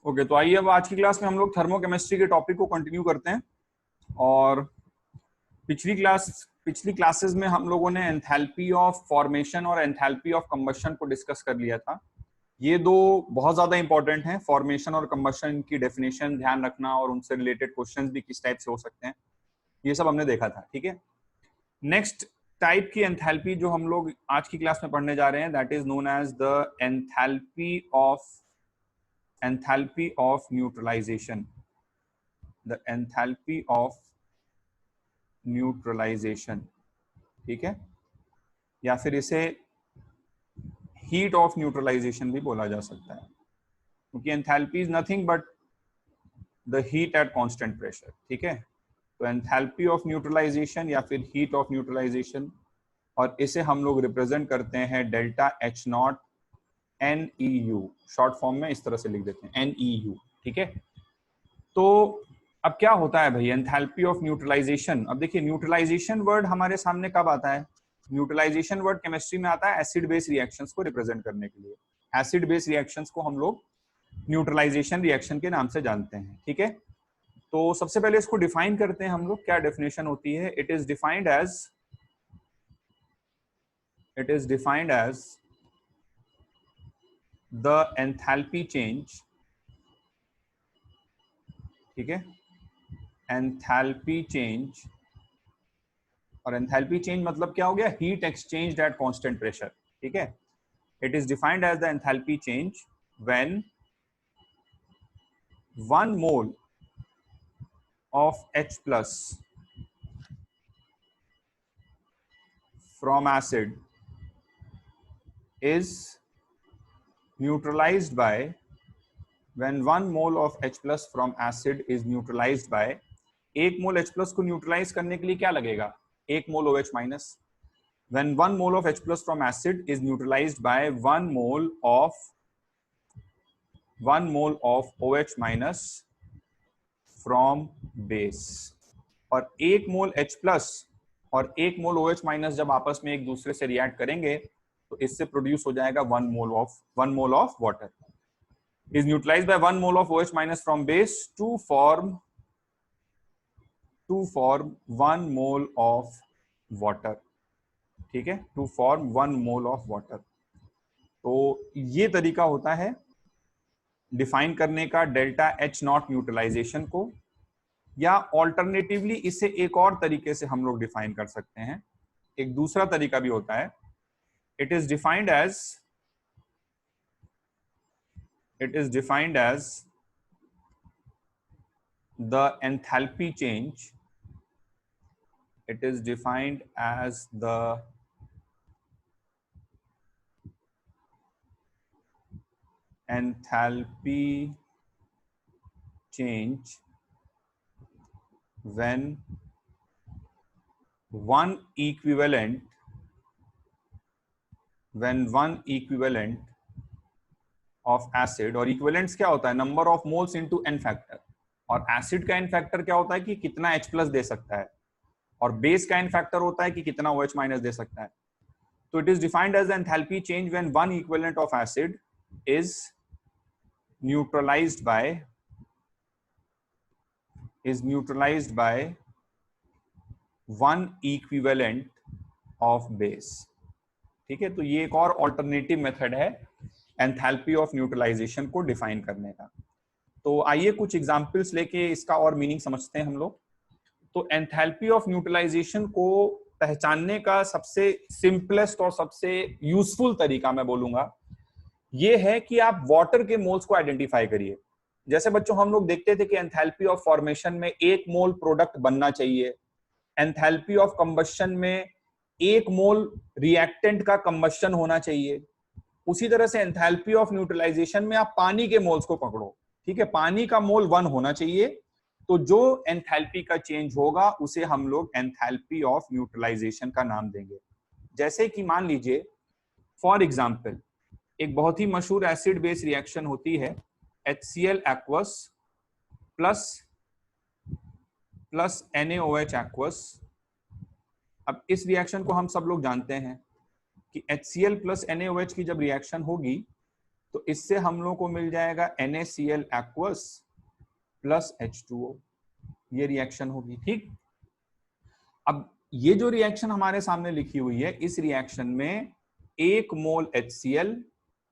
Okay, तो आइए अब आज की क्लास में हम लोग थर्मोकेमिस्ट्री के टॉपिक को कंटिन्यू करते हैं। और पिछली क्लासेस में हम लोगों ने एंथैल्पी ऑफ फॉर्मेशन और एंथैल्पी ऑफ कंबशन को डिस्कस कर लिया था। ये दो बहुत ज्यादा इंपॉर्टेंट हैं, फॉर्मेशन और कंबशन की डेफिनेशन ध्यान रखना और उनसे रिलेटेड क्वेश्चंस भी किस टाइप से हो सकते हैं, ये सब हमने देखा था। ठीक है, नेक्स्ट टाइप की एंथैल्पी जो हम लोग आज की क्लास में पढ़ने जा रहे हैं, that is known as the enthalpy of neutralization. The enthalpy of neutralization, ठीक है, या फिर इसे हीट ऑफ न्यूट्रलाइजेशन भी बोला जा सकता है, क्योंकि enthalpy is nothing but the heat at constant pressure. ठीक है, तो एंथैल्पी ऑफ न्यूट्रलाइजेशन या फिर हीट ऑफ न्यूट्रलाइजेशन, और इसे हम लोग रिप्रेजेंट करते हैं delta H not NEU, short form में इस तरह से लिख देते हैं NEU। ठीक है, तो अब क्या होता है भाई एंथैल्पी ऑफ न्यूट्रलाइजेशन। अब देखिए, न्यूट्रलाइजेशन वर्ड हमारे सामने कब आता है? न्यूट्रलाइजेशन वर्ड केमिस्ट्री में आता है एसिड बेस रिएक्शंस को रिप्रेजेंट करने के लिए। एसिड बेस रिएक्शंस को हम लोग न्यूट्रलाइजेशन रिएक्शन के नाम से जानते हैं। ठीक है, तो सबसे पहले इसको डिफाइन करते हैं हम लोग। क्या डेफिनेशन होती है? It is defined as the enthalpy change, ठीक है, enthalpy change, और enthalpy change मतलब क्या हो गया? heat exchanged at constant pressure। ठीक है, it is defined as the enthalpy change when 1 mole of H plus from acid is neutralized by when 1 mole of H plus from acid is neutralized by, एक मोल H plus को neutralise करने के लिए क्या लगेगा? 1 मोल OH minus. when 1 mole of H plus from acid is neutralized by 1 mole of OH minus from base। और 1 मोल H plus और 1 मोल OH minus जब आपस में एक दूसरे से रिएक्ट करेंगे तो इससे प्रोड्यूस हो जाएगा 1 mole of water. is neutralized by 1 mole of OH minus from base to form 1 mole of water। ठीक है, to form 1 mole of water। तो ये तरीका होता है डिफाइन करने का डेल्टा एच नॉट न्यूट्रलाइजेशन को, या ऑल्टरनेटिवली इसे एक और तरीके से हम लोग डिफाइन कर सकते हैं। एक दूसरा तरीका भी होता है। It is defined as the enthalpy change, it is defined as the enthalpy change when one equivalent of acid, और इक्विवेलेंट्स क्या होता है? Number of moles into n factor. और एसिड का n फैक्टर क्या होता है कि कितना H प्लस दे सकता है, और बेस का n फैक्टर होता है कि कितना OH माइनस दे सकता है। तो it is defined as the enthalpy change when one equivalent of acid is neutralized by one equivalent of base. ठीक है, तो ये एक और ऑल्टरनेटिव मेथड है एंथैल्पी ऑफ न्यूट्रलाइजेशन को डिफाइन करने का। तो आइए कुछ एग्जांपल्स लेके इसका और मीनिंग समझते हैं हम लोग। तो एंथैल्पी ऑफ न्यूट्रलाइजेशन को पहचानने का सबसे सिंपलेस्ट और सबसे यूजफुल तरीका मैं बोलूंगा ये है कि आप वाटर के मोल्स को आइडेंटिफाई करिए। जैसे बच्चों हम लोग देखते थे कि एंथैल्पी ऑफ फॉर्मेशन में 1 मोल प्रोडक्ट बनना चाहिए, एंथैल्पी ऑफ कंबशन में 1 मोल रिएक्टेंट का कंबशन होना चाहिए। उसी तरह से एंथैल्पी ऑफ न्यूट्रलाइजेशन में आप पानी के मोल्स को पकड़ो। ठीक है, पानी का मोल 1 होना चाहिए, तो जो एंथैल्पी का चेंज होगा उसे हम लोग एंथैल्पी ऑफ न्यूट्रलाइजेशन का नाम देंगे। जैसे कि मान लीजिए फॉर एग्जांपल एक बहुत ही मशहूर एसिड बेस रिएक्शन होती है HCl aqueous plus NaOH aqueous. अब इस रिएक्शन को हम सब लोग जानते हैं कि HCl प्लस NaOH की जब रिएक्शन होगी तो इससे हम लोग को मिल जाएगा NaCl aqueous प्लस H2O, ये रिएक्शन होगी। ठीक, अब ये जो रिएक्शन हमारे सामने लिखी हुई है, इस रिएक्शन में 1 मोल HCl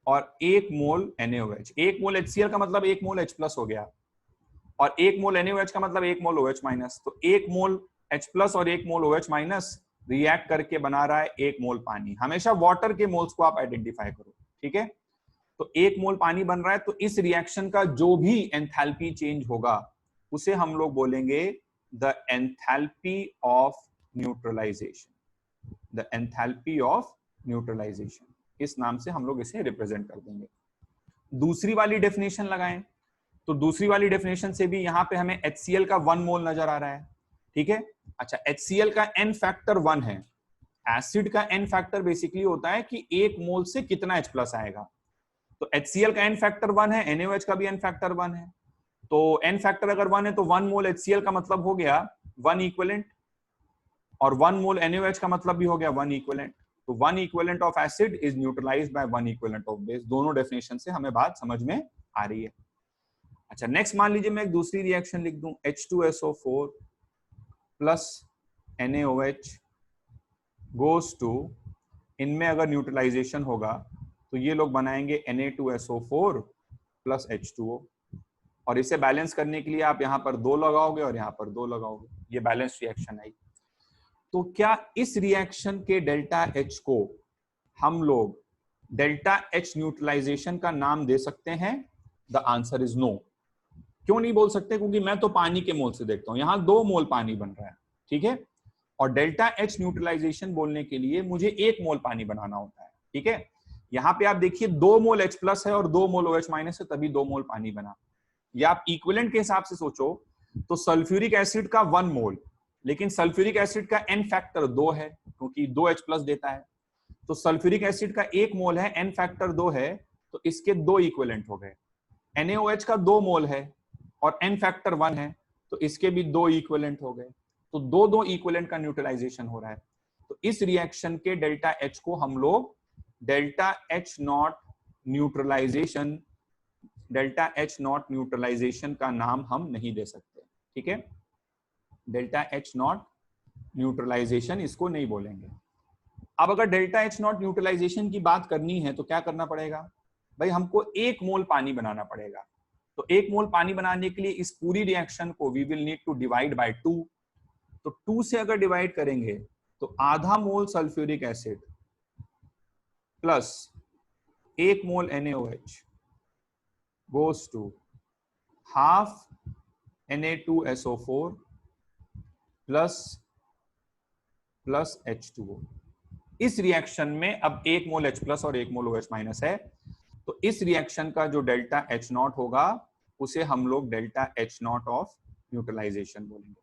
और 1 मोल NaOH। 1 मोल HCl का मतलब 1 मोल H प्लस हो गया, और 1 मोल NaOH का मतलब 1 मोल OH माइनस। तो 1 मोल H प्लस और 1 मोल OH माइनस रिएक्ट करके बना रहा है 1 मोल पानी। हमेशा वाटर के मोल्स को आप आइडेंटिफाई करो, ठीक है। तो 1 मोल पानी बन रहा है, तो इस रिएक्शन का जो भी एंथैल्पी चेंज होगा उसे हम लोग बोलेंगे the enthalpy of neutralization. The enthalpy of neutralization, इस नाम से हम लोग इसे रिप्रेजेंट कर देंगे। दूसरी वाली डेफिनेशन लगाएं, तो दूसरी वाली डेफिनेशन से भी यहां पे हमें HCl का 1 मोल नजर आ रहा है, ठीक है। अच्छा, HCl का n फैक्टर 1 है। एसिड का n फैक्टर बेसिकली होता है कि 1 मोल से कितना H प्लस आएगा। तो HCl का n फैक्टर 1 है, NaOH का भी n फैक्टर 1 है। तो n फैक्टर अगर 1 है तो 1 मोल HCl का मतलब हो गया 1 इक्विवेलेंट, और 1 मोल NaOH का मतलब भी हो गया 1 इक्विवेलेंट। तो 1 equivalent of acid is neutralized by 1 equivalent of base. दोनों डेफिनेशन से हमें बात समझ में आ रही है। अच्छा, नेक्स्ट मान लीजिए मैं एक दूसरी रिएक्शन लिख दूं, H2SO4 plus NaOH goes to, इनमें अगर न्यूट्रलाइजेशन होगा तो ये लोग बनाएंगे Na2SO4 प्लस H2O, और इसे बैलेंस करने के लिए आप यहां पर 2 लगाओगे और यहां पर 2 लगाओगे, ये बैलेंस रिएक्शन आई। तो क्या इस रिएक्शन के डेल्टा H को हम लोग डेल्टा H न्यूट्रलाइजेशन का नाम दे सकते हैं? The answer is no. क्यों नहीं बोल सकते? क्योंकि मैं तो पानी के मोल से देखता हूं, यहां 2 मोल पानी बन रहा है, ठीक है, और डेल्टा H न्यूट्रलाइजेशन बोलने के लिए मुझे 1 मोल पानी बनाना होता है, ठीक है। यहां पे आप देखिए 2 मोल H प्लस है और 2 मोल OH माइनस है, तभी 2 मोल पानी बना। या आप इक्विवेलेंट के हिसाब से सोचो तो सल्फ्यूरिक एसिड का 1 मोल, लेकिन सल्फ्यूरिक एसिड का n फैक्टर 2 है क्योंकि 2 H प्लस देता है। तो सल्फ्यूरिक एसिड का 1 मोल है, n फैक्टर 2 है, तो इसके 2 इक्विवेलेंट हो गए। NaOH का 2 मोल है और n फैक्टर 1 है, तो इसके भी 2 इक्विवेलेंट हो गए। तो 2 इक्विवेलेंट का न्यूट्रलाइजेशन हो रहा है। तो इस रिएक्शन के डेल्टा H को हम लोग delta H naught neutralization, delta H naught neutralization का नाम हम नहीं दे सकते, ठीक है। डेल्टा H नॉट न्यूट्रलाइजेशन इसको नहीं बोलेंगे। अब अगर डेल्टा H नॉट न्यूट्रलाइजेशन की बात करनी है तो क्या करना पड़ेगा भाई? हमको 1 मोल पानी बनाना पड़ेगा। तो 1 मोल पानी बनाने के लिए इस पूरी रिएक्शन को we will need to divide by 2। तो 2 से अगर डिवाइड करेंगे तो आधा mole sulphuric acid plus 1 mole NaOH goes to half Na2SO4 plus H2O। इस रिएक्शन में अब 1 मोल H प्लस और 1 मोल OH माइनस है, तो इस रिएक्शन का जो डेल्टा H नॉट होगा उसे हम लोग delta H naught of neutralization बोलेंगे।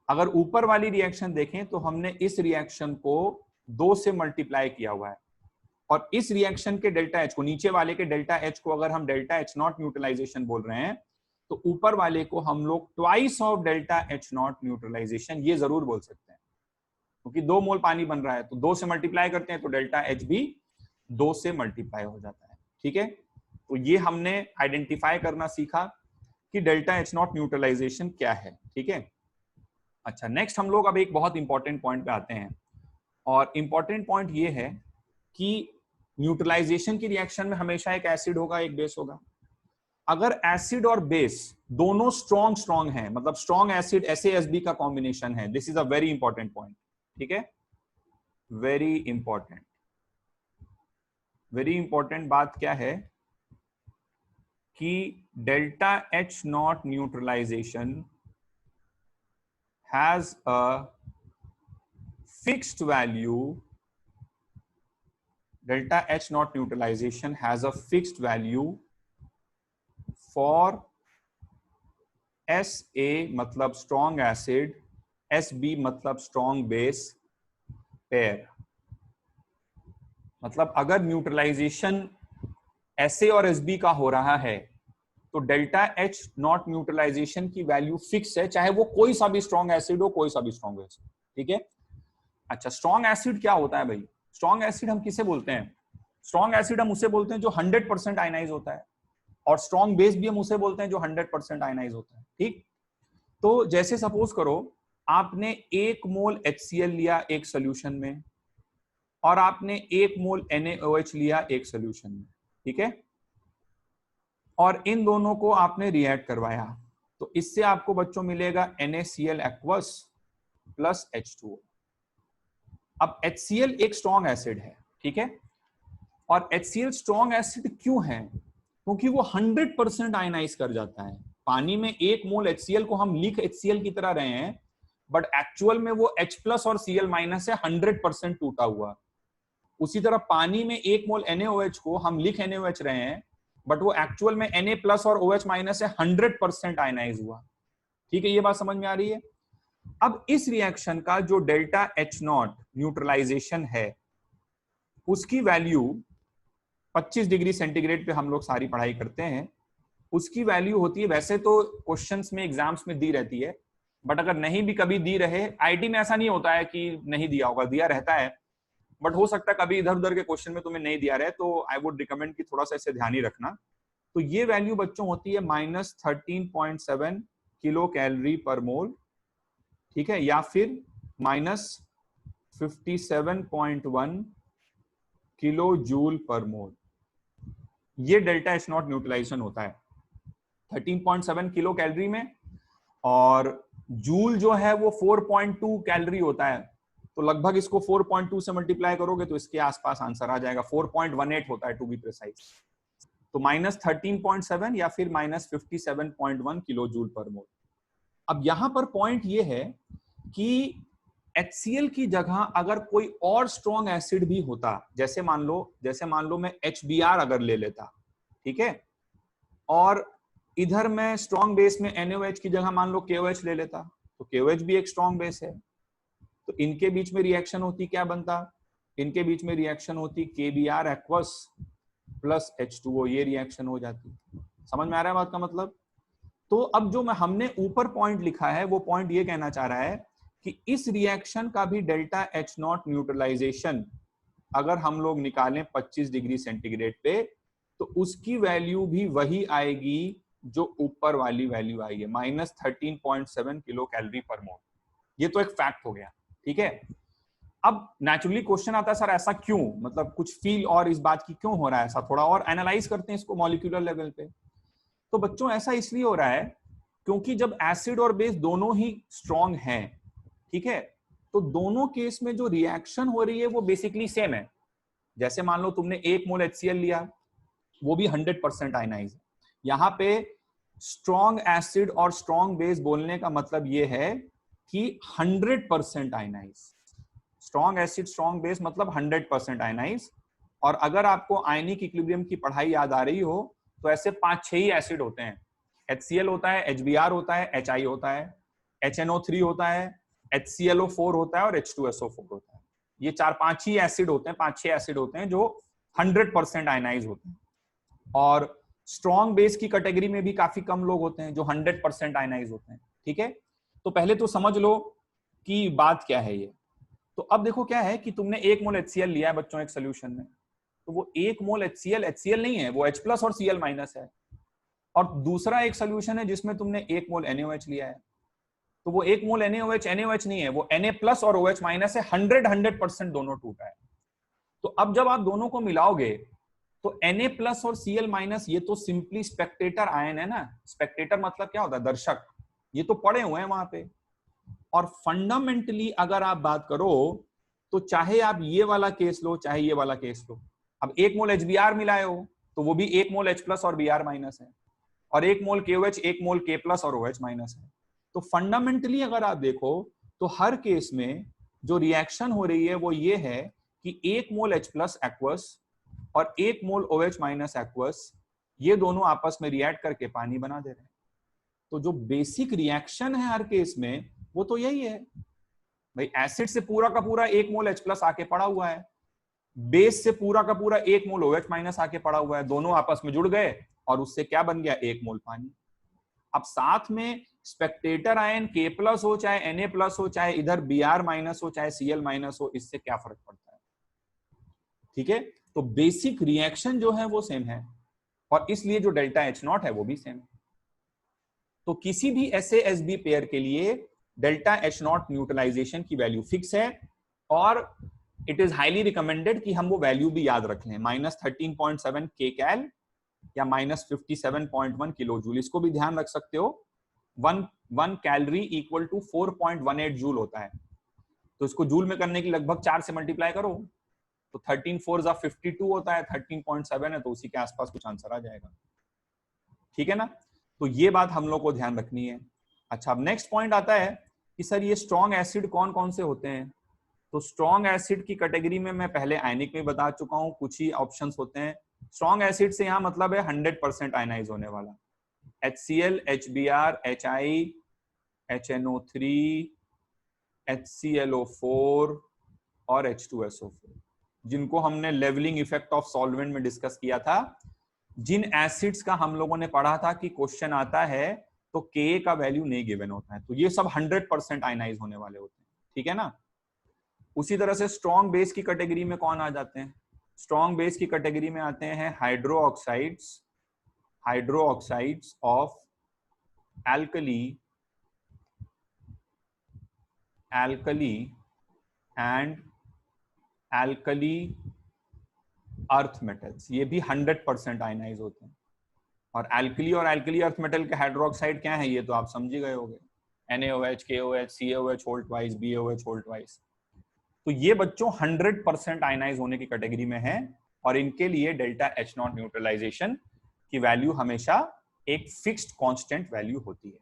अगर ऊपर वाली रिएक्शन देखें तो हमने इस रिएक्शन को 2 से मल्टीप्लाई किया हुआ है, और इस रिएक्शन के डेल्टा H को, नीचे वाले के डेल्टा H को अगर हम डेल्टा H नॉट न्यूट्रलाइजेशन बोल रहे हैं तो ऊपर वाले को हम लोग twice of delta H naught neutralization ये जरूर बोल सकते हैं, क्योंकि 2 मोल पानी बन रहा है तो 2 से मल्टीप्लाई करते हैं तो डेल्टा H भी 2 से मल्टीप्लाई हो जाता है, ठीक है। तो ये हमने आइडेंटिफाई करना सीखा कि डेल्टा H नॉट न्यूट्रलाइजेशन क्या है, ठीक है। अच्छा, नेक्स्ट हम लोग अब एक बहुत इंपॉर्टेंट पॉइंट पे आते हैं, और इंपॉर्टेंट पॉइंट ये है कि न्यूट्रलाइजेशन की रिएक्शन में हमेशा एक एसिड होगा, एक बेस होगा। अगर एसिड और बेस दोनों स्ट्रॉन्ग हैं, मतलब स्ट्रॉन्ग एसिड SaSB का कॉम्बिनेशन है, this is a very important point, ठीक है। वेरी इंपॉर्टेंट बात क्या है कि delta H naught neutralization has a fixed value, delta H naught neutralization has a fixed value for SA मतलब strong acid, SB मतलब strong base pair। मतलब अगर न्यूट्रलाइजेशन SA और SB का हो रहा है तो डेल्टा H नॉट न्यूट्रलाइजेशन की वैल्यू फिक्स है, चाहे वो कोई सा भी स्ट्रॉन्ग एसिड हो, कोई सा भी स्ट्रॉन्ग बेस, ठीक है। अच्छा, स्ट्रॉन्ग एसिड क्या होता है भाई? स्ट्रॉन्ग एसिड हम किसे बोलते हैं? स्ट्रॉन्ग एसिड हम उसे बोलते हैं जो 100% आयनाइज होता है, और स्ट्रॉन्ग बेस भी हम उसे बोलते हैं जो 100% आयनाइज होता है। ठीक, तो जैसे सपोज करो आपने 1 मोल HCl लिया एक सोल्यूशन में, और आपने 1 मोल NaOH लिया एक सोल्यूशन में, ठीक है, और इन दोनों को आपने रिएक्ट करवाया, तो इससे आपको बच्चों मिलेगा NaCl एक्वस प्लस H2O। अब HCl एक स्ट्रॉन्ग एसिड है, ठीक है, और HCl स्ट्रॉन्ग एसिड क्यों है? क्योंकि वो 100% आयनाइज कर जाता है। पानी में 1 मोल HCl को हम लिख HCl की तरह रहे हैं, बट एक्चुअल में वो H प्लस और Cl माइनस है, 100% टूटा हुआ। उसी तरह पानी में 1 मोल NaOH को हम लिख NaOH रहे हैं, बट वो एक्चुअल में Na प्लस और OH माइनस है, 100% आयनाइज हुआ। ठीक है, ये बात समझ में आ रही है? अब इस रिएक्शन का जो डेल्टा H0 न्यूट्रलाइजेशन है, उसकी वैल्यू 25 डिग्री सेंटीग्रेड पे हम लोग सारी पढ़ाई करते हैं, उसकी वैल्यू होती है, वैसे तो क्वेश्चंस में एग्जाम्स में दी रहती है, बट अगर नहीं भी कभी दी रहे, आईटी में ऐसा नहीं होता है कि नहीं दिया होगा, दिया रहता है, बट हो सकता है कभी इधर उधर के क्वेश्चन में तुम्हें नहीं दिया रहे, तो आई वुड रिकमेंड कि थोड़ा सा इसे ध्यान ही रखना। तो ये वैल्यू बच्चों होती है -13.7 किलो कैलोरी पर मोल, ठीक है, या फिर -57.1 किलो जूल पर मोल। ये डेल्टा H0 न्यूट्रलाइजेशन होता है 13.7 किलो कैलोरी में, और जूल जो है वो 4.2 कैलोरी होता है, तो लगभग इसको 4.2 से मल्टीप्लाई करोगे तो इसके आसपास आंसर आ जाएगा, 4.18 होता है टू बी प्रिसाइज। तो -13.7 या फिर -57.1 किलो जूल पर मोल। अब यहां पर पॉइंट ये है कि HCl की जगह अगर कोई और स्ट्रॉन्ग एसिड भी होता, जैसे मान लो मैं HBr अगर ले लेता, ठीक है, और इधर मैं स्ट्रॉन्ग बेस में NaOH की जगह मान लो KOH ले लेता, तो KOH भी एक स्ट्रॉन्ग बेस है, तो इनके बीच में रिएक्शन होती, क्या बनता? इनके बीच में रिएक्शन होती KBr एक्वस प्लस H2O, ये रिएक्शन हो जाती। समझ में आ रहा है बात का मतलब? तो अब जो हमने ऊपर पॉइंट लिखा है, वो पॉइंट ये कहना चाह रहा है कि इस रिएक्शन का भी डेल्टा H0 न्यूट्रलाइजेशन अगर हम लोग निकालें 25 डिग्री सेंटीग्रेड पे, तो उसकी वैल्यू भी वही आएगी जो ऊपर वाली वैल्यू आई है, -13.7 किलो कैलोरी पर मोल। ये तो एक फैक्ट हो गया, ठीक है। अब नेचुरली क्वेश्चन आता है, सर ऐसा क्यों, मतलब कुछ फील और इस बात की क्यों हो रहा है ऐसा, थोड़ा और एनालाइज करते हैं इसको मॉलिक्यूलर लेवल पे। तो बच्चों ऐसा इसलिए हो रहा है क्योंकि जब एसिड और बेस दोनों ही स्ट्रॉन्ग हैं, ठीक है, तो दोनों केस में जो रिएक्शन हो रही है वो बेसिकली सेम है। जैसे मान लो तुमने 1 मोल HCl लिया, वो भी 100% आयनाइज है। यहां पे स्ट्रॉन्ग एसिड और स्ट्रॉन्ग बेस बोलने का मतलब ये है कि 100% ionize. Strong acid strong base मतलब 100% आयनाइज। और अगर आपको आयनिक इक्विलिब्रियम की पढ़ाई याद आ रही हो, तो ऐसे 5-6 ही एसिड होते हैं। HCl होता है, HBr होता है, HI होता है, HNO3 होता है, HClO4 होता है और H2SO4 होता है। ये 4-5 ही एसिड होते हैं, 5-6 एसिड होते हैं जो 100% आयनाइज होते हैं। और स्ट्रॉन्ग बेस की कैटेगरी में भी काफी कम लोग होते हैं जो 100% आयनाइज होते हैं, ठीक है। तो पहले तो समझ लो कि बात क्या है ये। तो अब देखो क्या है कि तुमने 1 मोल HCl लिया है बच्चों एक सोल्यूशन में, तो वो 1 मोल HCl नहीं है, वो H प्लस और Cl माइनस है। और दूसरा एक सोल्यूशन है जिसमें तुमने 1 मोल NaOH लिया है, तो वो 1 मोल NaOH नहीं है, वो Na प्लस और OH माइनस है, 100% दोनों टूटा है। तो अब जब आप दोनों को मिलाओगे तो Na प्लस और Cl माइनस, ये तो सिंपली स्पेक्टेटर आयन है ना। स्पेक्टेटर मतलब क्या होता है? दर्शक। ये तो पड़े हुए हैं वहां पे। और फंडामेंटली अगर आप बात करो तो चाहे आप ये वाला केस लो चाहे ये वाला केस लो, अब 1 मोल HBr मिलाए हो तो वो भी 1 मोल H प्लस और Br माइनस है, और 1 मोल KOH 1 मोल K प्लस और OH माइनस है। तो फंडामेंटली अगर आप देखो तो हर केस में जो रिएक्शन हो रही है वो ये है कि 1 मोल H प्लस एक्वस और 1 मोल OH माइनस एक्वस, ये दोनों आपस में रिएक्ट करके पानी बना दे रहे हैं। तो जो बेसिक रिएक्शन है हर केस में वो तो यही है भाई, एसिड से पूरा का पूरा 1 मोल H प्लस आके पड़ा हुआ है, बेस से पूरा का पूरा 1 मोल OH माइनस आके पड़ा हुआ है, दोनों आपस में जुड़ गए और उससे क्या बन गया? 1 मोल पानी। अब साथ में स्पेक्टेटर आयन K प्लस हो चाहे Na प्लस हो चाहे इधर Br माइनस हो चाहे Cl माइनस हो, इससे क्या फर्क पड़ता है? ठीक है, तो बेसिक रिएक्शन जो है वो सेम है और इसलिए जो डेल्टा एच नॉट है वो भी सेम है। तो किसी भी SASB पेयर के लिए डेल्टा एच नॉट न्यूट्रलाइजेशन की वैल्यू फिक्स है और इट इज हाईली रिकमेंडेड कि हम वो वैल्यू भी याद रख लें, -13.7 के कैल या -57.1 किलो जूल, इसको भी ध्यान रख सकते हो। One calorie equal to 4.18 joule होता है, तो इसको जूल में करने की लगभग 4 से मल्टीप्लाई करो तो 13 4 52 होता है, 13.7 है तो उसी के आसपास कुछ आंसर आ जाएगा। ठीक है ना, तो ये बात हम लोग को ध्यान रखनी है। अच्छा, अब नेक्स्ट पॉइंट आता है कि सर ये स्ट्रॉन्ग एसिड कौन कौन से होते हैं। तो स्ट्रॉन्ग एसिड की कैटेगरी में मैं पहले आयनिक में बता चुका हूं, कुछ ही ऑप्शंस होते हैं। स्ट्रॉन्ग एसिड से यहां मतलब है 100% आयनाइज होने वाला, HCl, HBr, HI, HNO3, HClO4 और H2SO4, जिनको हमने लेवलिंग इफेक्ट ऑफ सॉल्वेंट में डिस्कस किया था। जिन एसिड्स का हम लोगों ने पढ़ा था कि क्वेश्चन आता है तो Ka का वैल्यू नहीं गिवन होता है, तो ये सब 100% आयनाइज होने वाले होते हैं। ठीक है ना। उसी तरह से स्ट्रॉन्ग बेस की कैटेगरी में कौन आ जाते हैं? स्ट्रॉन्ग बेस की कैटेगरी में आते हैं hydro oxides of alkali and alkali earth metals, ये भी 100% आयनाइज होते हैं। और alkali अर्थ मेटल के हाइड्रोक्साइड क्या है ये तो आप समझ ही गए होंगे, NaOH, KOH, CaOH whole twice, BaOH whole twice. तो ये बच्चों 100% आयनाइज होने की कैटेगरी में है और इनके लिए डेल्टा एच नॉट न्यूट्रलाइजेशन की वैल्यू हमेशा एक फिक्स्ड कांस्टेंट वैल्यू होती है।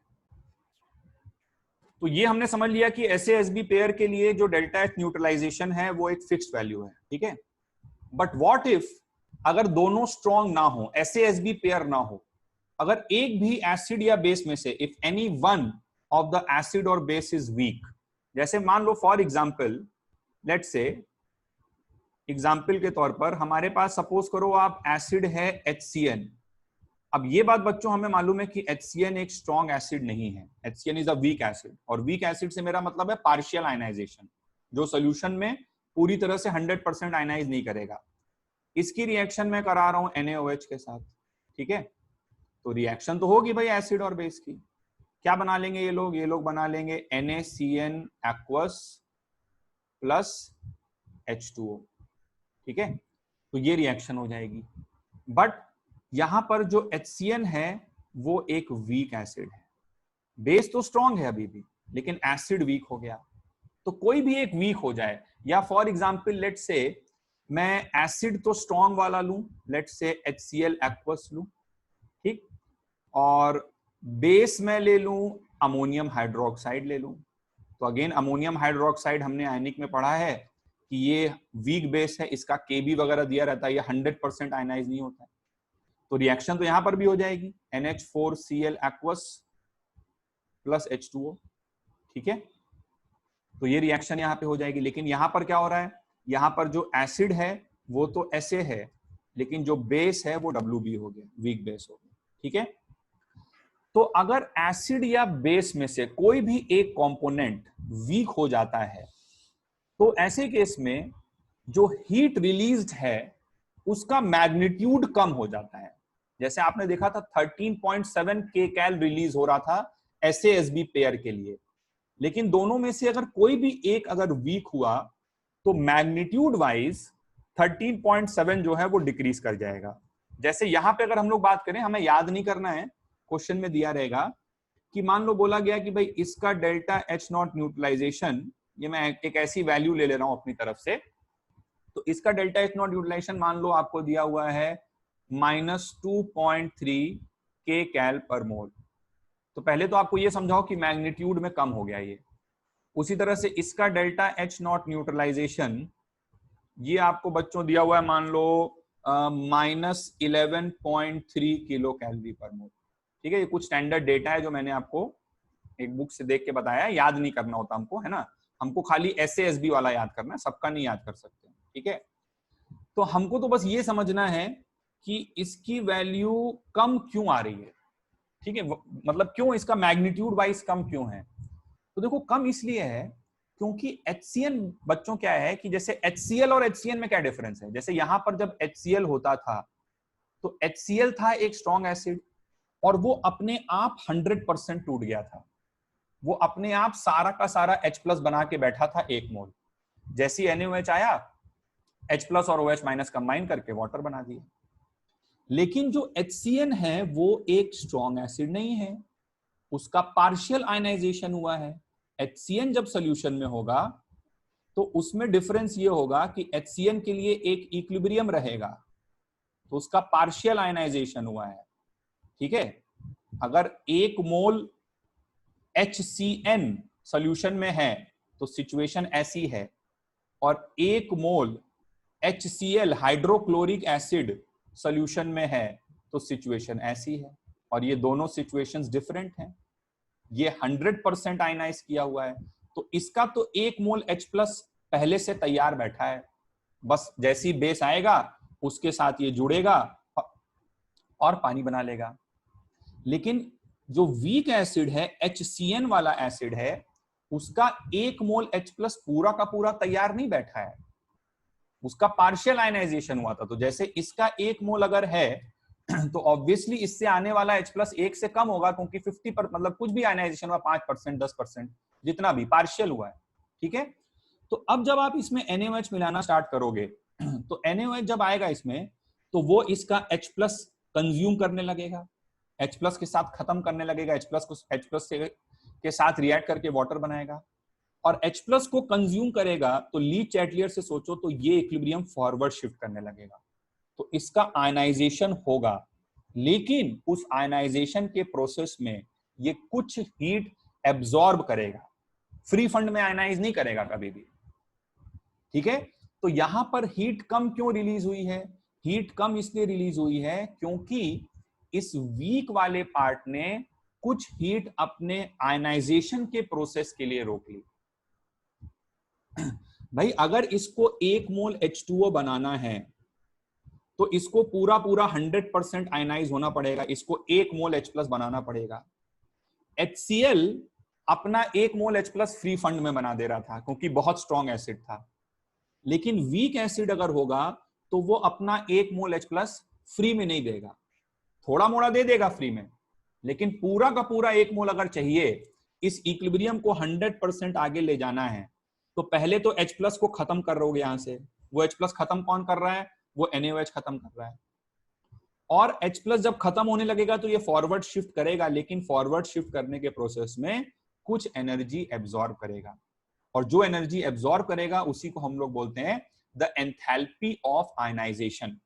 तो ये हमने समझ लिया कि SASB पेयर के लिए जो डेल्टा एच न्यूट्रलाइजेशन है वो एक फिक्स्ड वैल्यू है। ठीक है, बट व्हाट इफ अगर दोनों स्ट्रॉन्ग ना हो, SASB पेयर ना हो, अगर एक भी एसिड या बेस में से if any one of the acid और बेस इज वीक, जैसे मान लो for example, let's say example के तौर पर हमारे पास सपोज करो आप एसिड है HCN। अब ये बात बच्चों हमें मालूम है कि HCN एक स्ट्रॉन्ग एसिड नहीं है, HCN is a weak acid. और वीक एसिड से मेरा मतलब है पार्शियल आयनाइजेशन, जो सोल्यूशन में पूरी तरह से 100% आयनाइज नहीं करेगा। इसकी रिएक्शन मैं करा रहा हूं NaOH के साथ। ठीक है, तो रिएक्शन तो होगी भाई एसिड और बेस की। क्या बना लेंगे ये लोग बना लेंगे NaCN एक्वस प्लस H2O। ठीक है, तो ये रिएक्शन हो जाएगी। बट यहां पर जो HCN है वो एक वीक एसिड है, बेस तो स्ट्रॉन्ग है अभी भी लेकिन एसिड वीक हो गया। तो कोई भी एक वीक हो जाए, या फॉर एग्जांपल लेट्स से मैं एसिड तो स्ट्रॉन्ग वाला लूं, लेट्स से HCl एक्वस लूं, ठीक, और बेस में ले लूं अमोनियम हाइड्रोक्साइड ले लूं। तो अगेन अमोनियम हाइड्रोक्साइड हमने आयनिक में पढ़ा है कि ये वीक बेस है, इसका Kb वगैरह दिया रहता है, ये 100% आयनाइज नहीं होता है। तो रिएक्शन तो यहां पर भी हो जाएगी NH4Cl एक्वस प्लस H2O। ठीक है, तो ये रिएक्शन यहां पे हो जाएगी। लेकिन यहां पर क्या हो रहा है, यहां पर जो एसिड है वो तो SA है, लेकिन जो बेस है वो WB हो गया, वीक बेस हो गया। ठीक है, तो अगर एसिड या बेस में से कोई भी एक कंपोनेंट वीक हो जाता है तो ऐसे केस में जो हीट रिलीज्ड है उसका मैग्नीट्यूड कम हो जाता है। जैसे आपने देखा था 13.7 के कैल रिलीज हो रहा था SASB पेयर के लिए, लेकिन दोनों में से अगर कोई भी एक अगर वीक हुआ तो मैग्नीट्यूड वाइज 13.7 जो है वो डिक्रीज कर जाएगा। जैसे यहां पे अगर हम लोग बात करें, हमें याद नहीं करना है, क्वेश्चन में दिया रहेगा कि मान लो बोला गया कि भाई इसका डेल्टा एच नॉट न्यूट्रलाइजेशन, ये मैं एक ऐसी वैल्यू ले रहा हूं अपनी तरफ से, तो इसका डेल्टा एच नॉट न्यूट्रलाइजेशन मान लो आपको दिया हुआ है -2.3 के कैल पर मोल। तो पहले तो आपको ये समझाओ कि मैग्नीट्यूड में कम हो गया ये। उसी तरह से इसका डेल्टा एच नॉट न्यूट्रलाइजेशन ये आपको बच्चों दिया हुआ है मान लो -11.3 किलो कैलोरी पर मोल। ठीक है, ये कुछ स्टैंडर्ड डेटा है जो मैंने आपको एक बुक से देख के बताया, याद नहीं करना होता हमको, है ना, हमको खाली SASB वाला याद करना है, सबका नहीं याद कर सकते। ठीक है, तो हमको तो बस ये समझना है कि इसकी वैल्यू कम क्यों आ रही है। ठीक है, मतलब क्यों इसका मैग्नीट्यूड वाइज कम क्यों है। तो देखो कम इसलिए है क्योंकि HCN बच्चों क्या है कि जैसे HCl और HCN में क्या डिफरेंस है, जैसे यहां पर जब HCl होता था तो HCl था एक स्ट्रॉन्ग एसिड और वो अपने आप 100% टूट गया था, वो अपने आप सारा का सारा H+ बना के बैठा था 1 मोल। जैसी NaOH आया, H+ और OH- कंबाइन करके वाटर बना दिया। लेकिन जो HCN है वो एक स्ट्रॉन्ग एसिड नहीं है, उसका पार्शियल आयनाइजेशन हुआ है। HCN जब सोल्यूशन में होगा तो उसमें डिफरेंस ये होगा कि HCN के लिए एक इक्विलिब्रियम रहेगा, तो उसका पार्शियल आयनाइजेशन हुआ है। ठीक है, अगर 1 मोल HCN सोल्यूशन में है तो सिचुएशन ऐसी है, और 1 मोल HCl हाइड्रोक्लोरिक एसिड सोल्यूशन में है तो सिचुएशन ऐसी है, और ये दोनों सिचुएशंस डिफरेंट हैं। ये 100% आयनाइज किया हुआ है, तो इसका तो 1 मोल H+ पहले से तैयार बैठा है, बस जैसी बेस आएगा उसके साथ ये जुड़ेगा और पानी बना लेगा। लेकिन जो वीक एसिड है, HCN वाला एसिड है, उसका 1 मोल H+ पूरा का पूरा तैयार नहीं बैठा है, उसका पार्शियल आयनाइजेशन हुआ था। तो जैसे इसका 1 मोल अगर है तो ऑब्वियसली इससे आने वाला H+ 1 से कम होगा, क्योंकि 50 पर मतलब कुछ भी आयनाइजेशन हुआ 5%, 10%, जितना भी पार्शियल हुआ है। ठीक है, तो अब जब आप इसमें NaOH मिलाना स्टार्ट करोगे तो NaOH जब आएगा इसमें तो वो इसका H+ कंज्यूम करने लगेगा, H+ के साथ खत्म करने लगेगा, H+ को H+ के साथ रिएक्ट करके वाटर बनाएगा, और H+ को कंज्यूम करेगा। तो ली चैटलियर से सोचो तो ये इक्विलिब्रियम फॉरवर्ड शिफ्ट करने लगेगा, तो इसका आयनाइजेशन होगा, लेकिन उस आयनाइजेशन के प्रोसेस में ये कुछ हीट एब्जॉर्ब करेगा, फ्री फंड में आयनाइज नहीं करेगा कभी भी। ठीक है, तो यहां पर हीट कम क्यों रिलीज हुई है? हीट कम इसलिए रिलीज हुई है क्योंकि इस वीक वाले पार्ट ने कुछ हीट अपने आयनाइजेशन के प्रोसेस के लिए रोक ली। भाई अगर इसको 1 मोल H2O बनाना है तो इसको पूरा पूरा 100% आयनाइज होना पड़ेगा, इसको 1 मोल H+ बनाना पड़ेगा। HCl अपना 1 मोल H+ फ्री फंड में बना दे रहा था क्योंकि बहुत स्ट्रॉन्ग एसिड था, लेकिन वीक एसिड अगर होगा तो वो अपना 1 मोल H+ फ्री में नहीं देगा, थोड़ा मोड़ा दे देगा फ्री में, लेकिन पूरा का पूरा 1 मोल अगर चाहिए, इस इक्विलिब्रियम को 100% आगे ले जाना है, तो पहले तो H+ को खत्म कर रहे हो यहां से। वो H+ खत्म कौन कर रहा है? वो NaOH खत्म कर रहा है। और H+ जब खत्म होने लगेगा तो ये फॉरवर्ड शिफ्ट करेगा, लेकिन फॉरवर्ड शिफ्ट करने के प्रोसेस में कुछ एनर्जी एब्जॉर्ब करेगा, और जो एनर्जी एब्जॉर्ब करेगा उसी को हम लोग बोलते हैं द एंथैल्पी ऑफ आयनाइजेशन।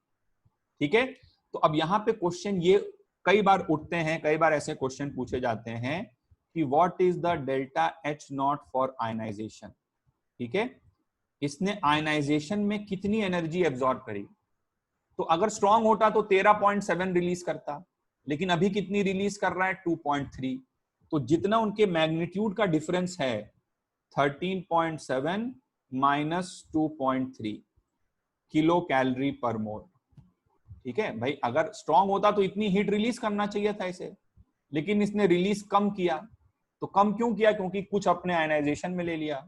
ठीक है, तो अब यहां पे क्वेश्चन ये कई बार उठते हैं, कई बार ऐसे क्वेश्चन पूछे जाते हैं कि what is the delta H0 for ionization. ठीक है, इसने आयनाइजेशन में कितनी एनर्जी एब्जॉर्ब करी? तो अगर स्ट्रॉन्ग होता तो 13.7 रिलीज करता, लेकिन अभी कितनी रिलीज कर रहा है? 2.3। तो जितना उनके मैग्नीट्यूड का डिफरेंस है 13.7 माइनस 2.3 किलो कैलोरी पर मोल। ठीक है भाई, अगर स्ट्रॉन्ग होता तो इतनी हीट रिलीज करना चाहिए था इसे, लेकिन इसने रिलीज कम किया। तो कम क्यों किया? क्योंकि कुछ अपने आयनाइजेशन में ले लिया,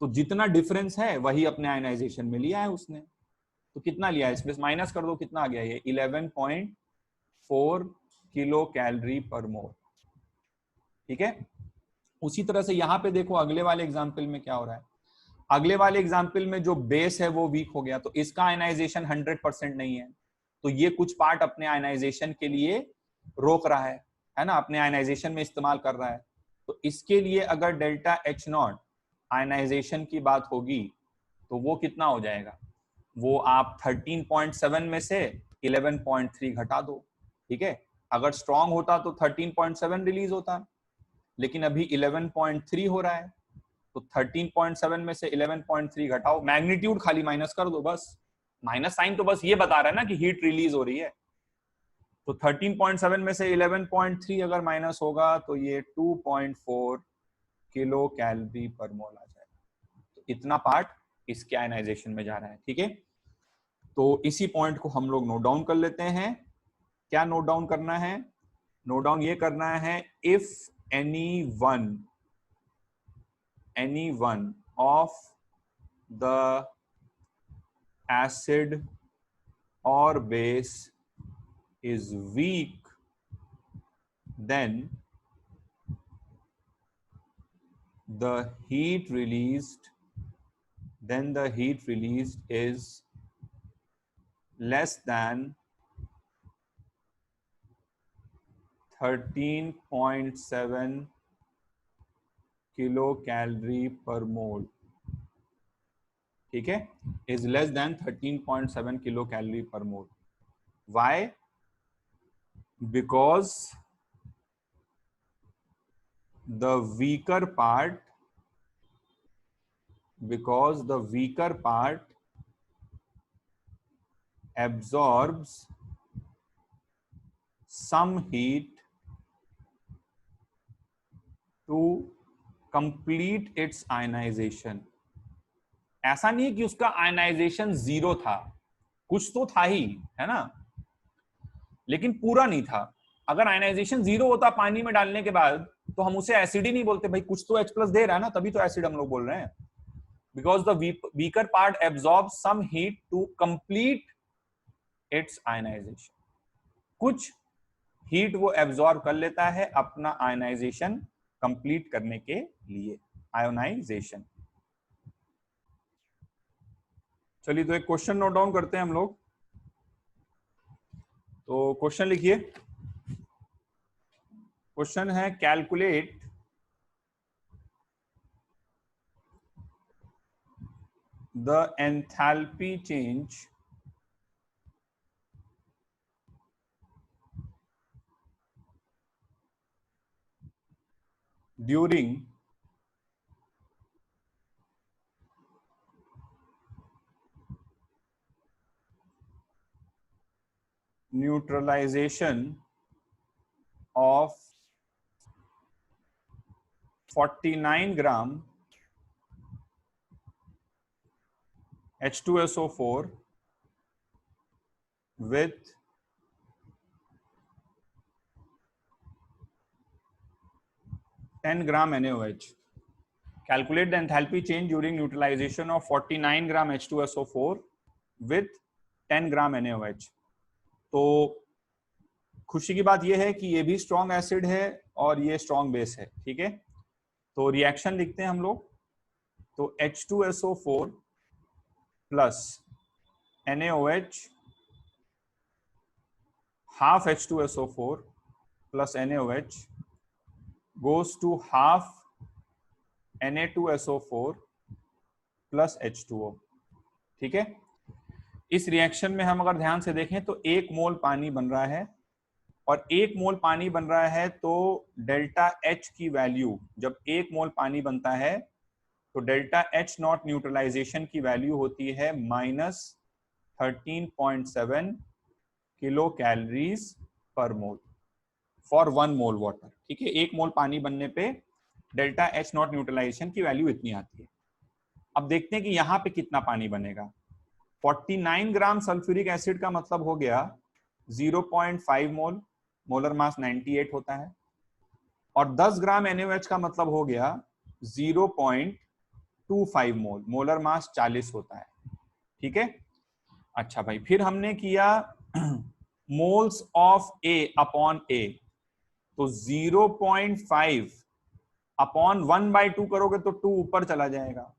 तो जितना डिफरेंस है वही अपने आयनाइजेशन में लिया है उसने। तो कितना लिया है इसमें माइनस कर दो, कितना आ गया ये? 11.4 किलो कैलोरी पर मोल। ठीक है, उसी तरह से यहां पे देखो अगले वाले एग्जांपल में क्या हो रहा है। अगले वाले एग्जांपल में जो बेस है वो वीक हो गया, तो इसका आयनाइजेशन 100% नहीं है, तो ये कुछ पार्ट अपने आयनाइजेशन के लिए रोक रहा है ना, अपने आयनाइजेशन में इस्तेमाल कर रहा है। तो इसके लिए अगर डेल्टा H0 आयनाइजेशन की बात होगी तो वो कितना हो जाएगा? वो आप 13.7 में से 11.3 घटा दो। ठीक है, अगर स्ट्रॉन्ग होता तो 13.7 रिलीज होता, लेकिन अभी 11.3 हो रहा है, तो 13.7 में से 11.3 घटाओ, मैग्नीट्यूड खाली माइनस कर दो, बस माइनस साइन तो बस ये बता रहा है ना कि हीट रिलीज हो रही है। तो 13.7 में से 11.3 अगर माइनस होगा तो ये 2.4 किलो कैलोरी पर मोल आ जाएगा। तो इतना पार्ट इसके आयनाइजेशन में जा रहा है। ठीक है, तो इसी पॉइंट को हम लोग नोट डाउन कर लेते हैं। क्या नोट डाउन करना है? नोट डाउन ये करना है, if any one any one of the acid or base is weak, then the heat released is less than 13.7 kilocalorie per mole. ठीक है, is less than 13.7 kilocalorie per mole. Why? Because the weaker part absorbs some heat to complete its ionization. ऐसा नहीं है कि उसका ionization 0 था, कुछ तो था ही, है ना, लेकिन पूरा नहीं था. अगर आयनाइजेशन 0 होता पानी में डालने के बाद तो हम उसे एसिड ही नहीं बोलते, भाई कुछ तो H+ दे रहा है ना, तभी तो एसिड हम लोग बोल रहे हैं. Because the weaker part absorb some heat to complete its ionization. कुछ हीट वो एब्जॉर्ब कर लेता है अपना आयनाइजेशन कंप्लीट करने के लिए, आयोनाइजेशन. चलिए तो एक क्वेश्चन नोट डाउन करते हैं हम लोग. तो क्वेश्चन लिखिए. क्वेश्चन है calculate the enthalpy change during neutralization of 49 gram H2SO4 with 10 gram NaOH. Calculate the enthalpy change during neutralization of 49 gram H2SO4 with 10 gram NaOH. तो खुशी की बात यह है कि ये भी स्ट्रॉन्ग एसिड है और ये स्ट्रॉन्ग बेस है. ठीक है, तो रिएक्शन लिखते हैं हम लोग. तो H2SO4 plus NaOH, half H2SO4 plus NaOH goes to half Na2SO4 plus H2O. ठीक है, इस रिएक्शन में हम अगर ध्यान से देखें तो 1 मोल पानी बन रहा है, और 1 मोल पानी बन रहा है तो डेल्टा H की वैल्यू, जब 1 मोल पानी बनता है तो डेल्टा H नॉट न्यूट्रलाइजेशन की वैल्यू होती है -13.7 किलो कैलोरीज पर मोल फॉर 1 मोल वाटर. ठीक है, 1 मोल पानी बनने पे डेल्टा H नॉट न्यूट्रलाइजेशन की वैल्यू इतनी आती है. अब देखते हैं कि यहाँ पे कितना पानी बनेगा. 49 ग्राम सल्फ्यूरिक एसिड का मतलब हो गया 0.5 मोल, मोलर मास 98 होता है, और 10 ग्राम NaOH का मतलब हो गया 0.25 मोल, मोलर मास 40 होता है. ठीक है, अच्छा भाई, फिर हमने किया moles of A upon A, तो 0.5 अपॉन 1/2 करोगे तो 2 ऊपर चला जाएगा.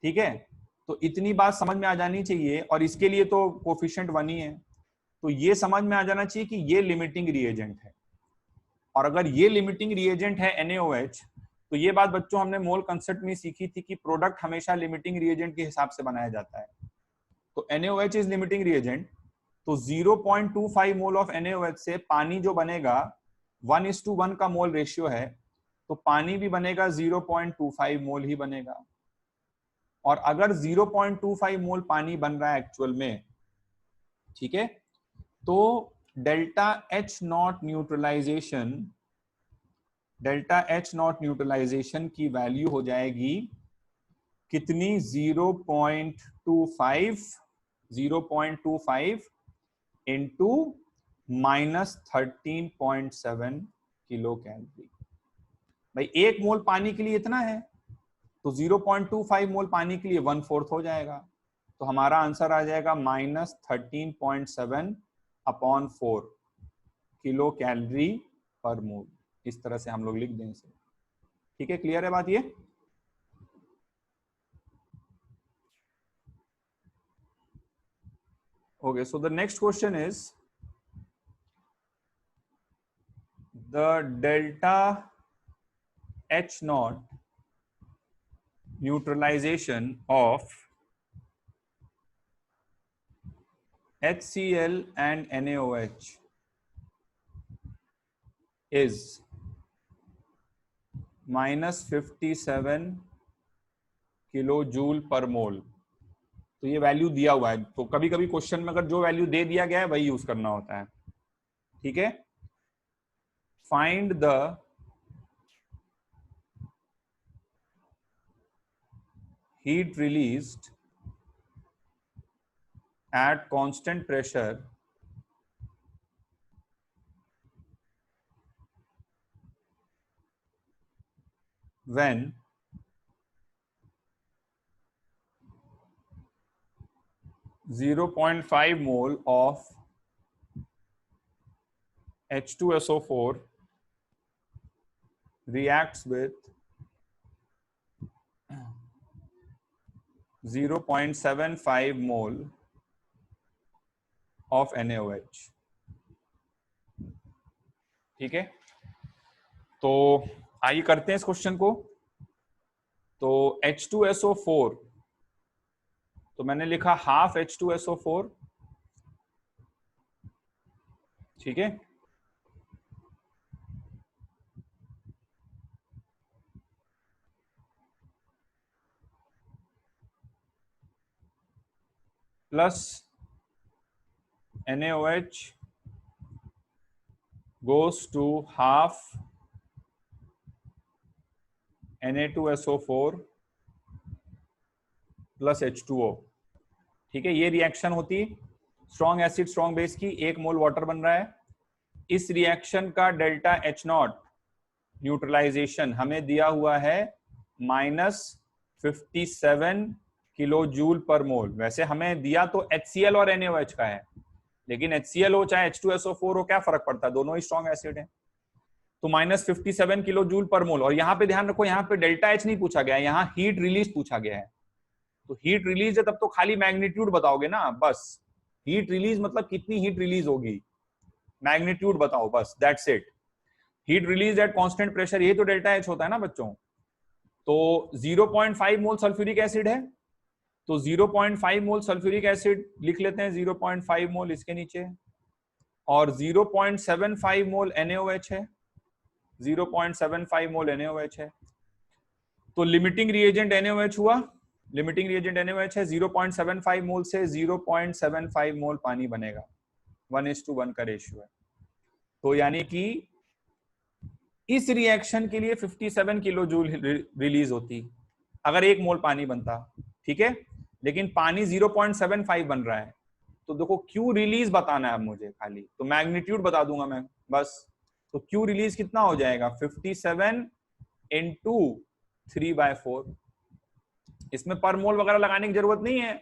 ठीक है, तो इतनी बात समझ में आ जानी चाहिए, और इसके लिए तो कोफिशिएंट 1 ही है, तो ये समझ में आ जाना चाहिए कि ये लिमिटिंग रिएजेंट है. और अगर ये लिमिटिंग रिएजेंट है NaOH, तो ये बात बच्चों हमने मोल कंसेप्ट में सीखी थी कि प्रोडक्ट हमेशा लिमिटिंग रिएजेंट के हिसाब से बनाया जाता है. तो NaOH इज लिमिटिंग रिएजेंट, तो 0.25 मोल ऑफ NaOH से पानी जो बनेगा 1:1 का मोल रेशियो है, तो पानी भी बनेगा 0.25 मोल ही बनेगा. और अगर 0.25 मोल पानी बन रहा है एक्चुअल में, ठीक है, तो डेल्टा H नॉट न्यूट्रलाइजेशन की वैल्यू हो जाएगी कितनी, 0.25 इंटू -13.7 किलो कैलोरी. भाई 1 मोल पानी के लिए इतना है, तो 0.25 मोल पानी के लिए 1/4 हो जाएगा, तो हमारा आंसर आ जाएगा -13.7 अपॉन 4 किलो कैलोरी पर मोल। इस तरह से हम लोग लिख दें इसे। ठीक है, क्लियर है बात ये? Okay, so the next question is the delta H naught neutralization of HCl and NaOH is -57 kilo joule per mole. तो ये वैल्यू दिया हुआ है, तो कभी कभी क्वेश्चन में अगर जो वैल्यू दे दिया गया है वही यूज करना होता है। ठीक है, find the heat released at constant pressure when 0.5 mole of H2SO4 reacts with 0.75 mole of NaOH। ठीक है, तो आइए करते हैं इस क्वेश्चन को। तो H2SO4, तो मैंने लिखा हाफ H2SO4। ठीक है, plus NaOH goes to half Na2SO4 plus H2O। ठीक है, ये रिएक्शन होती स्ट्रॉन्ग एसिड स्ट्रॉन्ग बेस की, 1 मोल वाटर बन रहा है। इस रिएक्शन का डेल्टा H नॉट न्यूट्रलाइजेशन हमें दिया हुआ है -57 किलो जूल पर मोल। वैसे हमें दिया तो HCl और NaOH का है, लेकिन HCl हो चाहे H2SO4 हो, क्या फर्क पड़ता है, दोनों ही स्ट्रॉन्ग एसिड है। तो -57 किलो जूल पर मोल। और यहाँ पे ध्यान रखो, यहाँ पे डेल्टा H नहीं पूछा गया है, यहाँ हीट रिलीज पूछा गया है। तो हीट रिलीज है तब तो खाली मैग्नीट्यूड बताओगे ना, बस हीट रिलीज मतलब कितनी हीट रिलीज होगी, मैग्नीट्यूड बताओ बस, that's it. Heat release at constant pressure, ये तो डेल्टा H होता है ना बच्चों। तो 0.5 मोल सल्फ्यूरिक एसिड है, तो 0.5 मोल सल्फ्यूरिक एसिड लिख लेते हैं, 0.5 मोल इसके नीचे, और 0.75 मोल NaOH है, 0.75 मोल NaOH है। तो लिमिटिंग रिएजेंट NaOH हुआ, लिमिटिंग रिएजेंट NaOH है, 0.75 मोल से 0.75 मोल पानी बनेगा, 1:1 का रेशियो है। तो यानी कि इस रिएक्शन के लिए 57 किलो जूल रिलीज होती अगर 1 मोल पानी बनता। ठीक है, लेकिन पानी 0.75 बन रहा है, तो देखो क्यू रिलीज बताना है अब मुझे खाली, तो मैग्नीट्यूड बता दूंगा मैं बस। तो क्यू रिलीज कितना हो जाएगा, 57 इंटू 3/4। इसमें पर मोल वगैरह लगाने की जरूरत नहीं है,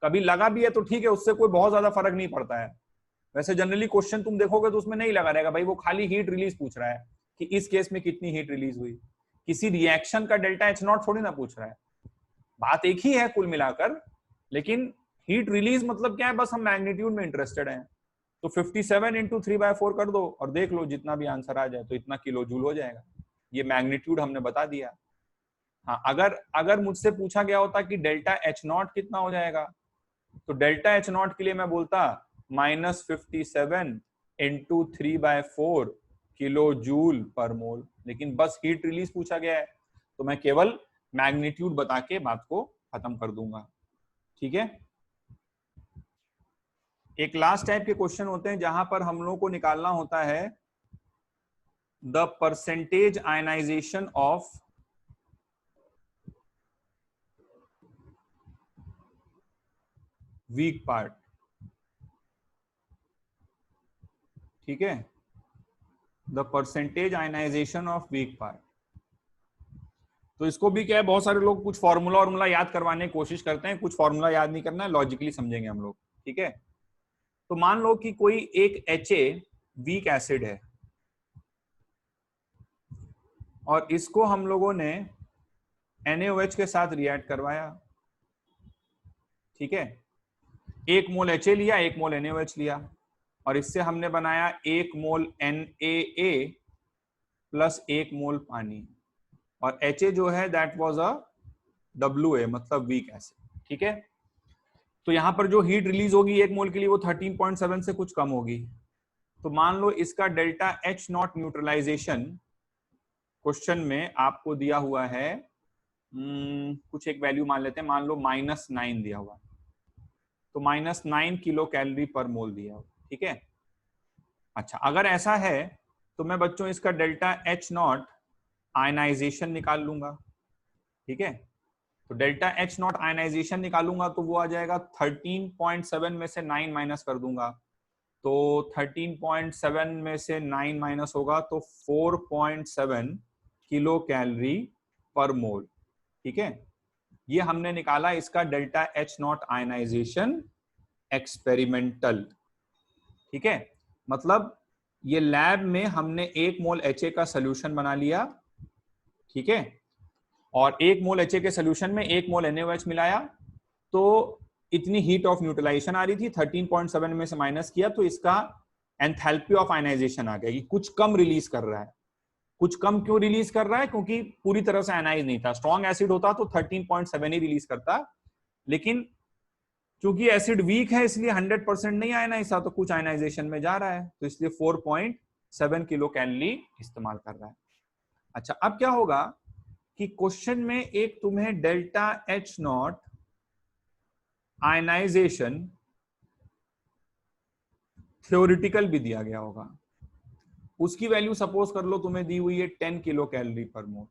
कभी लगा भी है तो ठीक है, उससे कोई बहुत ज्यादा फर्क नहीं पड़ता है। वैसे जनरली क्वेश्चन तुम देखोगे तो उसमें नहीं लगा रहेगा भाई, वो खाली हीट रिलीज पूछ रहा है कि इस केस में कितनी हीट रिलीज हुई, किसी रिएक्शन का डेल्टा H नॉट थोड़ी ना पूछ रहा है। बात एक ही है कुल मिलाकर, लेकिन हीट रिलीज मतलब क्या है, बस हम मैग्नीट्यूड में इंटरेस्टेड हैं। तो 57 इंटू 3/4 कर दो और देख लो जितना भी आंसर आ जाए, तो इतना किलो जूल हो जाएगा। ये मैग्नीट्यूड हमने बता दिया। हाँ, अगर मुझसे पूछा गया होता कि डेल्टा H नॉट कितना हो जाएगा, तो डेल्टा H नॉट के लिए मैं बोलता -57 इंटू 3/4 किलो जूल पर मोल, लेकिन बस हीट रिलीज पूछा गया है, तो मैं केवल मैग्नीट्यूड बता के बात को खत्म कर दूंगा। ठीक है, एक लास्ट टाइप के क्वेश्चन होते हैं जहां पर हम लोगों को निकालना होता है the percentage ionization of weak part. ठीक है, the percentage ionization of weak part. तो इसको भी क्या है, बहुत सारे लोग कुछ फॉर्मूला याद करवाने की कोशिश करते हैं, कुछ फॉर्मूला याद नहीं करना है, लॉजिकली समझेंगे हम लोग, ठीक है। तो मान लो कि कोई एक HA वीक एसिड है और इसको हम लोगों ने NaOH के साथ रिएक्ट करवाया, ठीक है। 1 मोल HA लिया, 1 मोल NaOH लिया और इससे हमने बनाया 1 मोल NaA प्लस 1 मोल पानी, और HA जो है दैट वाज अ WA, मतलब वीक एसिड, ठीक है। तो यहां पर जो हीट रिलीज होगी 1 मोल के लिए वो 13.7 से कुछ कम होगी। तो मान लो इसका डेल्टा H0 न्यूट्रलाइजेशन क्वेश्चन में आपको दिया हुआ है, कुछ एक वैल्यू मान लेते हैं, मान लो -9 दिया हुआ, तो -9 किलो कैलोरी पर मोल दिया हुआ, ठीक है। अच्छा, अगर ऐसा है तो मैं बच्चों इसका डेल्टा H0 आयनाइजेशन निकाल लूंगा, ठीक है। तो डेल्टा H0 आयनाइजेशन निकालूंगा तो वो आ जाएगा 13.7 में से 9 माइनस कर दूंगा, तो 13.7 में से 9 माइनस होगा तो 4.7 किलो कैलोरी पर मोल, ठीक है। ये हमने निकाला इसका डेल्टा H0 आयनाइजेशन एक्सपेरिमेंटल, ठीक है। मतलब ये लैब में हमने 1 मोल HA का सोल्यूशन बना लिया, ठीक है, और 1 मोल HA के सोल्यूशन में 1 मोल NaOH मिलाया, तो इतनी हीट ऑफ न्यूट्रलाइजेशन आ रही थी, 13.7 में से माइनस किया तो इसका एंथैल्पी ऑफ आयनाइजेशन आ गया, कुछ कम रिलीज कर रहा है। कुछ कम क्यों रिलीज कर रहा है? क्योंकि पूरी तरह से आयनाइज नहीं था। स्ट्रॉन्ग एसिड होता तो 13.7 ही रिलीज करता, लेकिन क्योंकि एसिड वीक है इसलिए 100% नहीं आयनाइज था, तो कुछ आयनाइजेशन में जा रहा है, तो इसलिए 4.7 किलो कैलोरी इस्तेमाल कर रहा है। अच्छा, अब क्या होगा कि क्वेश्चन में एक तुम्हें डेल्टा H0 आयनाइजेशन थ्योरेटिकल भी दिया गया होगा, उसकी वैल्यू सपोज कर लो तुम्हें दी हुई है 10 किलो कैलोरी पर मोल,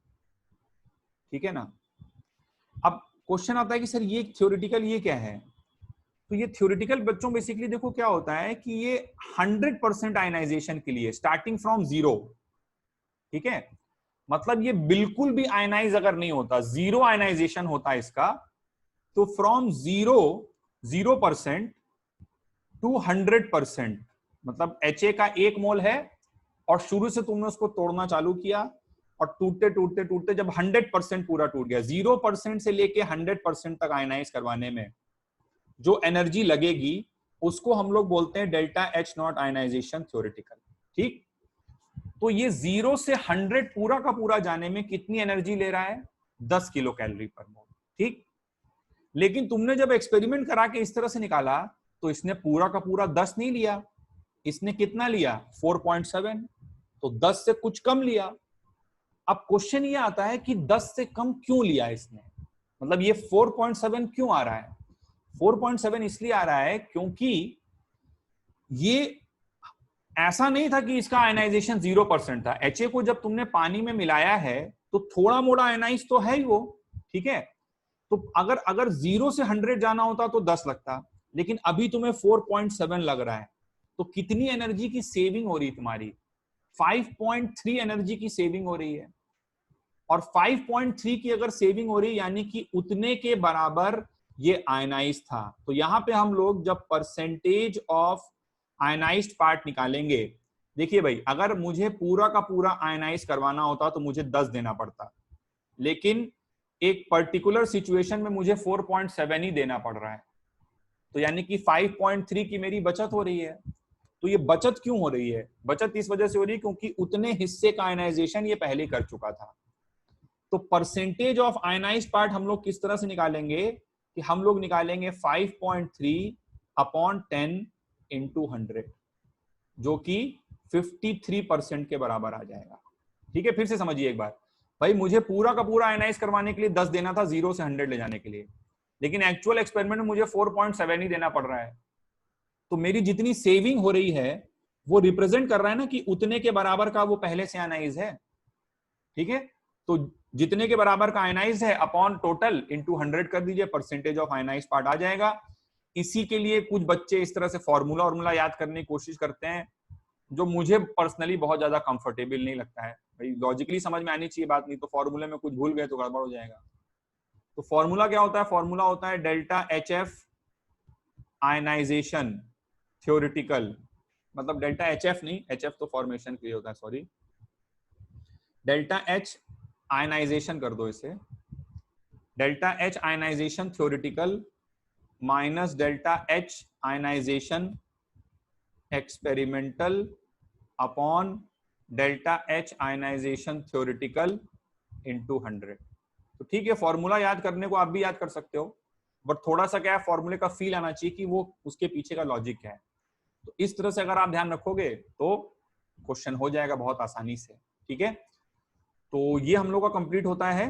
ठीक है ना। अब क्वेश्चन आता है कि सर ये थ्योरेटिकल ये क्या है? तो ये थ्योरेटिकल बच्चों बेसिकली देखो क्या होता है कि ये 100% आयनाइजेशन के लिए स्टार्टिंग फ्रॉम 0, ठीक है। मतलब ये बिल्कुल भी आयनाइज अगर नहीं होता, 0 आयनाइजेशन होता है इसका, तो फ्रॉम 0% टू 100%, मतलब HA का 1 मोल है और शुरू से तुमने उसको तोड़ना चालू किया और टूटते टूटते टूटते जब 100% पूरा टूट गया, 0% से लेके 100% तक आयनाइज करवाने में जो एनर्जी लगेगी उसको हम लोग बोलते हैं डेल्टा H0 आयनाइजेशन थ्योरेटिकल, ठीक। तो ये 0 से 100 पूरा का पूरा जाने में कितनी एनर्जी ले रहा है? 10 किलो कैलोरी पर मोल, ठीक। लेकिन तुमने जब एक्सपेरिमेंट करा के इस तरह से निकाला तो इसने पूरा का पूरा 10 नहीं लिया, इसने कितना लिया? 4.7, तो 10 से कुछ कम लिया। अब क्वेश्चन ये आता है कि 10 से कम क्यों लिया इसने, मतलब ये 4.7 क्यों आ रहा है? 4.7 इसलिए आ रहा है क्योंकि ये ऐसा नहीं था कि इसका आयनाइजेशन 0% था। HA को जब तुमने पानी में मिलाया है तो थोड़ा मोड़ा आयनाइज तो है ही वो, ठीक है। तो अगर 0 से 100 जाना होता तो 10 लगता, लेकिन अभी तुम्हें 4.7 लग रहा है, तो कितनी एनर्जी की सेविंग हो रही तुम्हारी? 5.3 एनर्जी की सेविंग हो रही है। और 5.3 की अगर सेविंग हो रही है यानी कि उतने के बराबर ये आयनाइज था। तो यहां पे हम लोग जब परसेंटेज ऑफ आयनाइज्ड पार्ट निकालेंगे, देखिए भाई, अगर मुझे पूरा का पूरा आयनाइज करवाना होता तो मुझे 10 देना पड़ता, लेकिन एक पर्टिकुलर सिचुएशन में मुझे 4.7 ही देना पड़ रहा है, तो यानी कि 5.3 की मेरी बचत हो रही है। तो ये बचत क्यों हो रही है? बचत इस वजह से हो रही है क्योंकि उतने हिस्से का आयनाइजेशन ये पहले कर चुका था। तो परसेंटेज ऑफ आयनाइज्ड पार्ट हम लोग किस तरह से निकालेंगे कि हम लोग निकालेंगे 5.3 अपॉन 10 इंटू 100, जो कि 53% के बराबर आ जाएगा, ठीक है। फिर से समझिए एक बार, भाई मुझे पूरा का पूरा आयनाइज करवाने के लिए 10 देना था 0 से 100 ले जाने के लिए, लेकिन एक्चुअल एक्सपेरिमेंट में मुझे 4.7 ही देना पड़ रहा है। तो मेरी जितनी सेविंग हो रही है वो रिप्रेजेंट कर रहा है ना कि उतने के बराबर का वो पहले से आयनाइज है, ठीक है। तो जितने के बराबर का आयनाइज है अपॉन टोटल इंटू 100 कर दीजिए, परसेंटेज ऑफ आयनाइज पार्ट आ जाएगा। इसी के लिए कुछ बच्चे इस तरह से फॉर्मूला याद करने की कोशिश करते हैं, जो मुझे पर्सनली बहुत ज्यादा कंफर्टेबल नहीं लगता है। भाई लॉजिकली समझ में आनी चाहिए बात, नहीं तो फॉर्मूले में कुछ भूल गए तो गड़बड़ हो जाएगा। तो फॉर्मूला क्या होता है? फॉर्मूला होता है delta H F ionization theoretical, मतलब डेल्टा एच एफ नहीं, एच एफ तो फॉर्मेशन के लिए होता है, सॉरी, डेल्टा एच आयनाइजेशन कर दो इसे, delta H ionization theoretical minus delta H ionization experimental upon delta H ionization theoretical into 100। तो ठीक है, फॉर्मूला याद करने को आप भी याद कर सकते हो, बट थोड़ा सा क्या है, फॉर्मूले का फील आना चाहिए कि वो उसके पीछे का लॉजिक क्या है। तो इस तरह से अगर आप ध्यान रखोगे तो क्वेश्चन हो जाएगा बहुत आसानी से। ठीक है, तो ये हम लोग का कंप्लीट होता है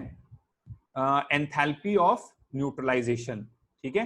एंथैल्पी ऑफ न्यूट्रलाइजेशन। ठीक है,